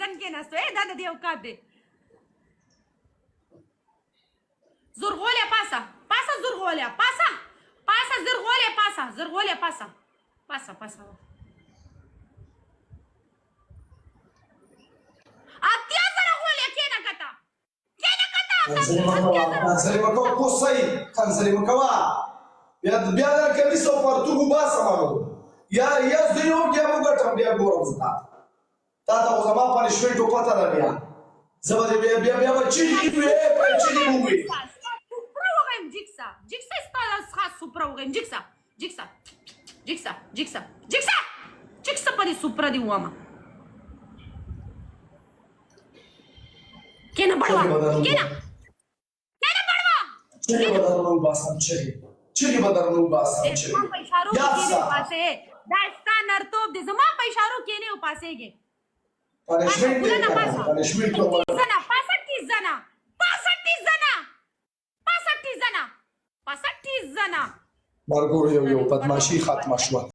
زن کې نستو دا د دې اوقات دی زرغولیا پاسا زرغولیا پاسا زرغولیا پاسا اتیا زرغولیا کېنه کته کنسلې مکوه کوسۍ کنسلې مکوه بیا در کمیس او پرتوګ وباسه مالو یا زه یو بیا وګټم بیا ګورم زه تا ته خو زما پنشمنټ پته ده زه به بیا به چیغې ووایي سوپرا وغیم جیکسا ستا خاص سوپرا وغیم جیکسا پرې سوپرا دې وواما کېنه بړوا کېنه بړوا چیغې به درنه وباسم چیغې به درنه وباسم زما په اشارو کې کېنې وپاسې دا ستا نرتوب دی زما په اشارو کېنې وپاسېږې پنشمنټ مرګور یو بدماشي ختمه شوه